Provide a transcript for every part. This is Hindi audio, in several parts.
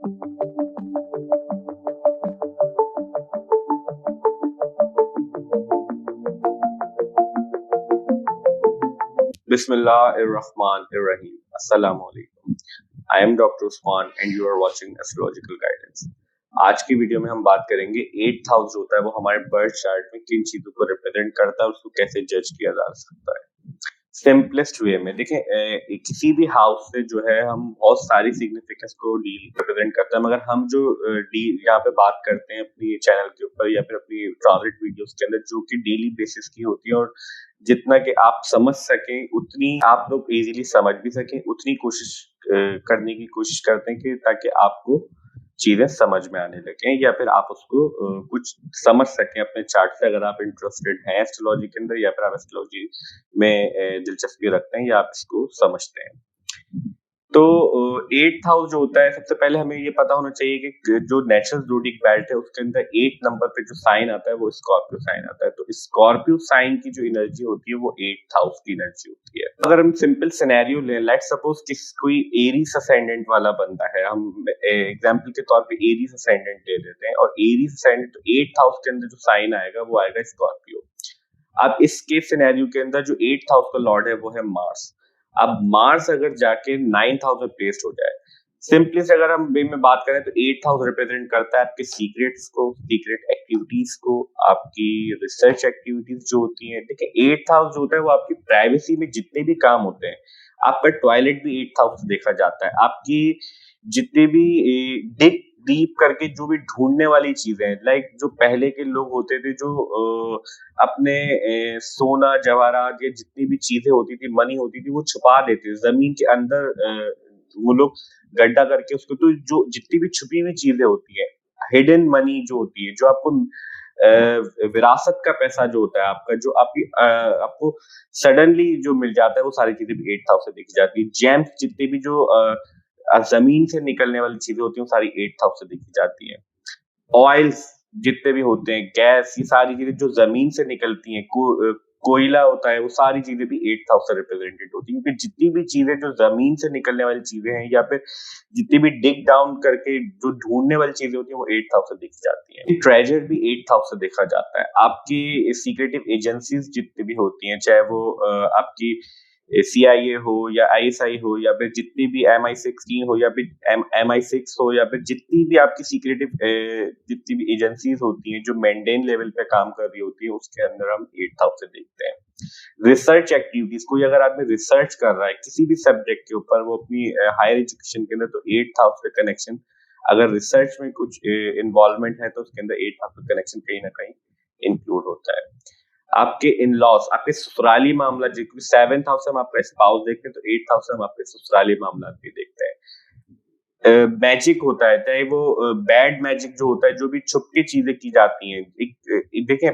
Bismillahirrahmanirrahim. Assalamu alaikum. I am Dr. Usman and you are watching Astrological Guidance. आज की वीडियो में हम बात करेंगे 8th हाउस जो होता है वो हमारे बर्थ चार्ट में किन चीजों को रिप्रेजेंट करता है और उसको कैसे जज किया जा सकता है। सिंपलेस्ट वे में देखें, किसी भी हाउस से जो है हम बहुत सारी सिग्निफिकेंस को डील रिप्रेजेंट करते हैं, मगर हम जो डील यहाँ पे बात करते हैं अपनी चैनल के ऊपर या फिर अपनी ट्रांजिट वीडियोस के अंदर जो कि डेली बेसिस की होती है और जितना कि आप समझ सकें उतनी आप लोग इजीली समझ भी सकें उतनी कोशिश करने की कोशिश करते हैं कि ताकि आपको चीजें समझ में आने लगे या फिर आप उसको कुछ समझ सकें अपने चार्ट से, अगर आप इंटरेस्टेड हैं एस्ट्रोलॉजी के अंदर या फिर आप एस्ट्रोलॉजी में दिलचस्पी रखते हैं या आप इसको समझते हैं। तो 8th हाउस जो होता है, सबसे पहले हमें ये पता होना चाहिए कि जो नेचुरल ज़ोडिएक बेल्ट है उसके अंदर 8 नंबर पे जो साइन आता है वो स्कॉर्पियो साइन आता है। तो स्कॉर्पियो साइन की जो एनर्जी होती है वो 8th हाउस की एनर्जी होती है। अगर हम सिंपल सिनेरियो लें, लेट्स सपोज कोई एरीज असेंडेंट वाला बंदा है, हम एग्जांपल के तौर पे एरीज असेंडेंट ले लेते हैं और एरीज असेंडेंट तो 8th हाउस के अंदर जो साइन आएगा वो आएगा स्कॉर्पियो। अब इस केस सिनेरियो के अंदर जो 8th हाउस का लॉर्ड है वो है मार्स। अब मार्स अगर जाके 9th हाउस में प्लेस्ड हो जाए, सिंपली से अगर हम वे में बात करें तो 8th हाउस रिप्रेजेंट करता है आपके सीक्रेट्स को, सीक्रेट एक्टिविटीज को, आपकी रिसर्च एक्टिविटीज जो होती हैं। देखिए 8th हाउस जो होता है वो आपकी प्राइवेसी में जितने भी काम होते हैं, आपका टॉयलेट भी 8th हाउस से देखा जाता है, आपकी जितने भी डिग डीप करके जो भी ढूंढने वाली चीजें, लाइक जो पहले के लोग होते थे जो अपने सोना जवाहरात या जितनी भी चीजें होती थी, मनी होती थी, वो छुपा देते थे जमीन के अंदर। वो लोग गड्ढा करके उसको, तो जो जितनी भी छुपी हुई चीजें होती है, हिडन मनी जो होती है, जो आपको विरासत का पैसा जो होता है आपका, जो आपको सडनली जो मिल जाता है, वो सारी चीजें भी 8th हाउस से देखी जाती है। जेम्स जितने भी जो जमीन से निकलने वाली चीजें होती हैं वो सारी 8th हाउस से देखी जाती हैं। ऑयल्स जितने भी होते हैं, गैस, ये सारी चीजें जो जमीन से निकलती हैं, कोयला होता है, वो सारी चीजें भी 8th हाउस से रिप्रेजेंटेड होती हैं, क्योंकि जितनी भी चीजें जो जमीन से निकलने वाली चीजें हैं या फिर जितनी भी डिग डाउन करके जो ढूंढने वाली चीजें होती हैं वो 8th हाउस से देखी जाती हैं। ट्रेजर भी 8th हाउस से देखा जाता है। आपकी सीक्रेटिव एजेंसीज जितनी भी होती हैं, चाहे वो आपकी CIA हो या ISI हो या फिर जितनी भी MI16 हो या फिर MI6 हो या फिर जितनी भी आपकी सीक्रेटिव जितनी भी एजेंसीज होती हैं जो मेंटेन लेवल पे काम कर रही होती है, उसके अंदर हम 8th हाउस से देखते हैं। रिसर्च एक्टिविटीज, कोई अगर आदमी रिसर्च कर रहा है किसी भी सब्जेक्ट के ऊपर, वो अपनी हायर एजुकेशन के अंदर, तो 8th हाउस का कनेक्शन, अगर रिसर्च में कुछ इन्वॉल्वमेंट है तो उसके अंदर 8th हाउस का कनेक्शन कहीं ना कहीं इंक्लूड होता है। आपके इन लॉस, आपके ससुराली मामला, जो 7th हाउस से हम आपका स्पाउस देखते हैं तो 8th हाउस से हम आपके ससुराली मामला भी देखते हैं। मैजिक होता है, चाहे वो बैड मैजिक जो होता है, जो भी छुप के चीजें की जाती हैं। देखें,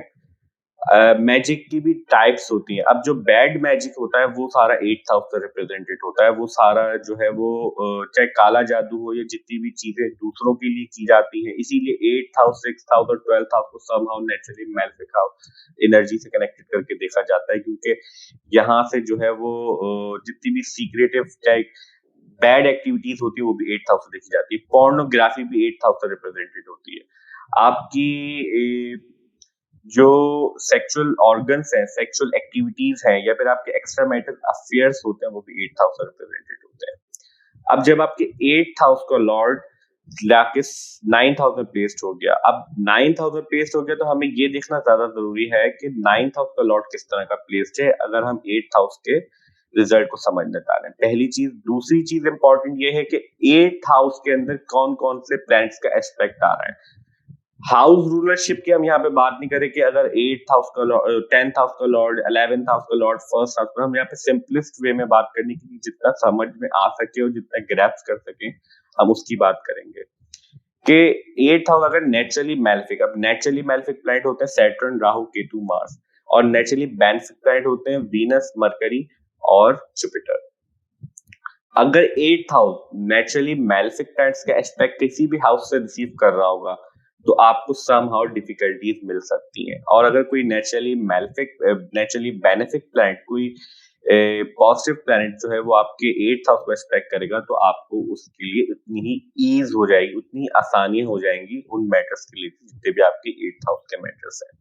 मैजिक की भी टाइप्स होती हैं। अब जो बैड मैजिक होता है वो सारा 8th हाउस से रिप्रेजेंटेड होता है। वो सारा जो है वो चाहे काला जादू हो या जितनी भी चीजें दूसरों के लिए की जाती हैं, इसीलिए 8th हाउस, 6th हाउस और 12th हाउस को somehow naturally malefic house energy से कनेक्टेड करके देखा जाता है, क्योंकि यहाँ से जो है वो जितनी भी सीक्रेटिव चाहे बैड एक्टिविटीज होती है वो भी 8th हाउस से देखी जाती है। पोर्नोग्राफी भी 8th हाउस से रिप्रेजेंटेड होती है। आपकी जो सेक्सुअल ऑर्गन्स हैं, सेक्सुअल एक्टिविटीज हैं या फिर आपके एक्स्ट्रा मैरिटल अफेयर्स होते हैं, वो भी 8th हाउस से रिप्रेजेंटेड होते हैं। अब जब आपके 8th हाउस का लॉर्ड लाके 9th हाउस में प्लेस्ड हो गया, अब 9th हाउस में प्लेस्ड हो गया तो हमें ये देखना ज्यादा जरूरी है कि 9th हाउस का लॉर्ड किस तरह का प्लेस्ड है, अगर हम 8th हाउस के रिजल्ट को समझना चाह रहे हैं। पहली चीज। दूसरी चीज इंपॉर्टेंट ये है कि 8th हाउस के अंदर कौन कौन से प्लैनेट्स का एस्पेक्ट आ रहा है। हाउस रूलरशिप की हम यहाँ पे बात नहीं करें कि अगर 8th हाउस का लॉर्ड, 10th हाउस का लॉर्ड, 11th हाउस का लॉर्ड, फर्स्ट हाउस का, हम यहाँ पे सिंपलेस्ट वे में बात करने की, जितना समझ में आ सके और जितना ग्रैप्स कर सके हम उसकी बात करेंगे कि 8th हाउस अगर नेचुरली मैलेफिक, अब नेचुरली मैलेफिक प्लैनेट होते हैं सैटर्न, राहु, केतु, मार्स, और नेचुरली बेनिफिक प्लैनेट होते हैं वीनस, मरकरी और जुपिटर। अगर 8th house naturally malefic planets का एस्पेक्ट किसी भी हाउस से रिसीव कर रहा होगा तो आपको समहाउ डिफिकल्टीज मिल सकती हैं। और अगर कोई naturally malefic, naturally benefic planet कोई पॉजिटिव प्लैनेट जो है वो आपके 8th हाउस को एस्पेक्ट करेगा, तो आपको उसके लिए उतनी ही ईज हो जाएगी, उतनी आसानी हो जाएंगी उन मैटर्स के लिए जितने भी आपके 8th हाउस के मैटर्स हैं।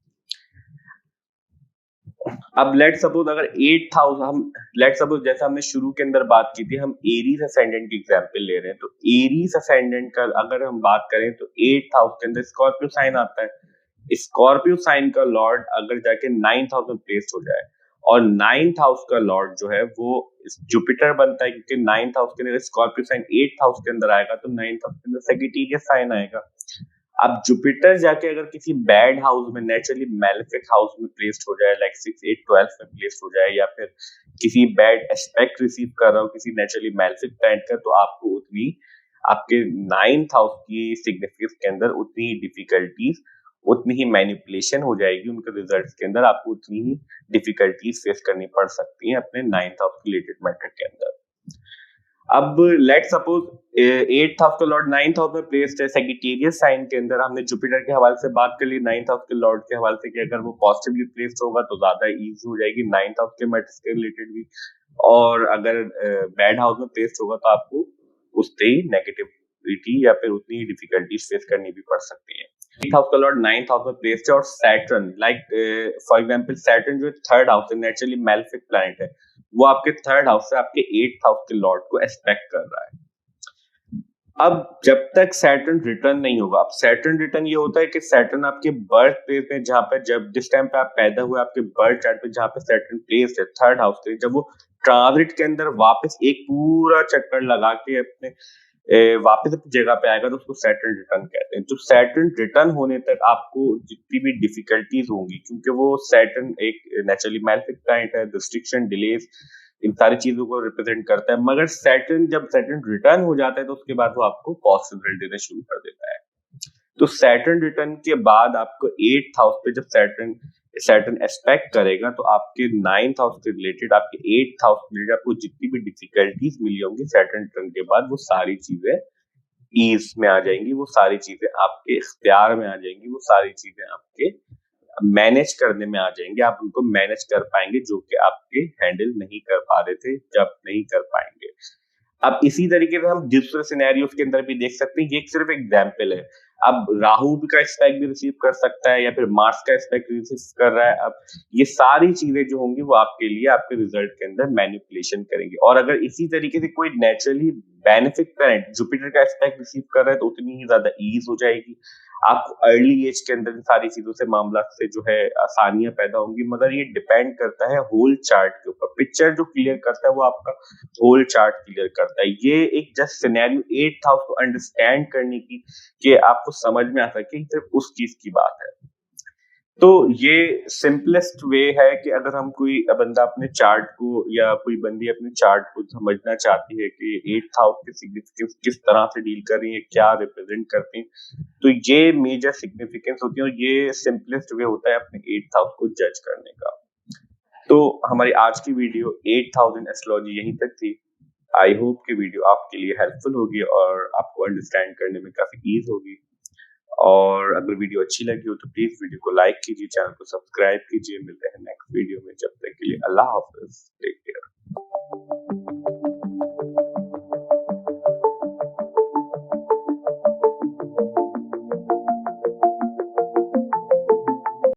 अब लेट सपोज अगर 8th हाउस हम लेट सपोज जैसा हमने शुरू के अंदर बात की थी, हम एरीज असेंडेंट की एग्जांपल ले रहे हैं, तो एरीज असेंडेंट का अगर हम बात करें तो 8th हाउस के अंदर स्कॉर्पियो साइन आता है। स्कॉर्पियो साइन का लॉर्ड अगर जाके 9th हाउस में प्लेस हो जाए और 9th हाउस का लॉर्ड जो है वो जुपिटर बनता है, क्योंकि 9th हाउस के अंदर स्कॉर्पियो साइन 8th हाउस के अंदर आएगा तो 9th हाउस के अंदर सेजिटेरियस साइन आएगा। अब जुपिटर जाके अगर किसी बैड हाउस में, नेचुरली मैलेफिक हाउस में प्लेस्ड हो जाए, लाइक 6, 8, 12 में प्लेस्ड हो जाए, या फिर किसी बैड एस्पेक्ट रिसीव कर रहा हो किसी नेचुरली मैलेफिक प्लैनेट का, तो आपको उतनी आपके 9th हाउस की सिग्निफिकेंस के अंदर उतनी ही डिफिकल्टीज, उतनी ही मैनिपुलेशन हो जाएगी उनके रिजल्ट्स के अंदर, आपको उतनी ही डिफिकल्टीज फेस करनी पड़ सकती हैं अपने 9th हाउस रिलेटेड मैटर के अंदर। अब लेट सपोज 8th हाउस का लॉर्ड 9th हाउस में प्लेस्ड है सेजिटेरियस साइन के अंदर। हमने जुपिटर के हवाले से बात कर ली 9th हाउस के लॉर्ड के हवाले से कि अगर वो पॉजिटिवली प्लेस्ड होगा तो ज्यादा इजी हो जाएगी 9th हाउस के मैटर्स के रिलेटेड भी, और अगर बैड हाउस में प्लेस्ड होगा तो आपको उससे ही नेगेटिविटी या फिर उतनी ही डिफिकल्टीज फेस करनी भी पड़ सकती है। 8th हाउस का लॉर्ड 9th हाउस में प्लेस्ड है और Saturn, like for example Saturn जो 3rd हाउस है, नेचुरली मैलेफिक प्लैनेट है, वो आपके 3rd हाउस से आपके 8th हाउस के लॉर्ड को एस्पेक्ट कर रहा है। अब जब तक सैटर्न रिटर्न नहीं होगा, अब सैटर्न रिटर्न ये होता है कि सैटर्न आपके बर्थ प्लेस में, जहां पे जब जिस टाइम पे आप पैदा हुए आपके बर्थ चार्ट पे जहां पे सैटर्न प्लेस है 3rd हाउस के, जब वो ट्रांजिट के अंदर वापस एक पूरा चक्कर लगा के अपने वापस अपनी जगह पे आएगा तो उसको सैटर्न रिटर्न कहते हैं। तो सैटर्न रिटर्न होने तक आपको जितनी भी डिफिकल्टीज होंगी, क्योंकि वो सैटर्न एक नेचुरली मैलेफिक प्लैनेट है, रिस्ट्रिक्शन, डिलेज, इन सारी चीजों को रिप्रेजेंट करता है, मगर सैटर्न जब सैटर्न रिटर्न हो जाता है तो उसके बाद वो आपको पॉजिटिव रिजल्ट देना शुरू कर देता है। तो सैटर्न रिटर्न के बाद आपको 8th हाउस पे जब सैटर्न सैटर्न एस्पेक्ट करेगा तो आपके 9th हाउस के रिलेटेड, आपके 8th हाउस के रिलेटेड आपको जितनी भी डिफिकल्टीज मिली होंगी सैटर्न रिटर्न के बाद, वो सारी चीजें ईज में आ जाएंगी, वो सारी चीजें आपके इख्तियार में आ जाएंगी, वो सारी चीजें आपके मैनेज करने में आ जाएंगे, आप उनको मैनेज कर पाएंगे जो कि आपके हैंडल नहीं कर पा रहे थे, जब नहीं कर पाएंगे। अब इसी तरीके से हम दूसरे सिनेरियोस के अंदर भी देख सकते हैं, ये सिर्फ एग्जाम्पल है। अब राहु का एस्पेक्ट भी रिसीव कर सकता है या फिर मार्स का एस्पेक्ट रिसीव कर रहा है। अब ये सारी चीजें जो होंगी वो आपके लिए आपके रिजल्ट के अंदर मैनिपुलेशन करेंगे, और अगर इसी तरीके से कोई नेचुरली बेनिफिक प्लैनेट जुपिटर का एस्पेक्ट रिसीव कर रहा है तो उतनी ही ज्यादा ईज हो जाएगी आपको अर्ली एज के अंदर सारी चीजों से, मामला से जो है आसानियां पैदा होंगी। मगर ये डिपेंड करता है होल चार्ट के ऊपर, पिक्चर जो क्लियर करता है वो आपका होल चार्ट क्लियर करता है। ये एक जस्ट सिनेरियो 8th हाउस को अंडरस्टैंड करने की, कि आपको समझ में आ सके, सिर्फ उस चीज की बात है। तो ये सिंपलेस्ट वे है कि अगर हम कोई बंदा अपने चार्ट को या कोई बंदी अपने चार्ट को समझना चाहती है कि 8th हाउस की सिग्निफिकेंस किस तरह से डील कर रही है, क्या रिप्रेजेंट करती है, तो ये मेजर सिग्निफिकेंस होती है और ये सिंपलेस्ट वे होता है अपने 8th हाउस को जज करने का। तो हमारी आज की video 8th house in astrology यहीं तक थी। आई होप कि वीडियो आपके लिए हेल्पफुल होगी और आपको अंडरस्टैंड करने में काफी ईज होगी। और अगर वीडियो अच्छी लगी हो तो प्लीज वीडियो को लाइक कीजिए, चैनल को सब्सक्राइब कीजिए। मिलते हैं नेक्स्ट वीडियो में, जब तक के लिए अल्लाह हाफिज।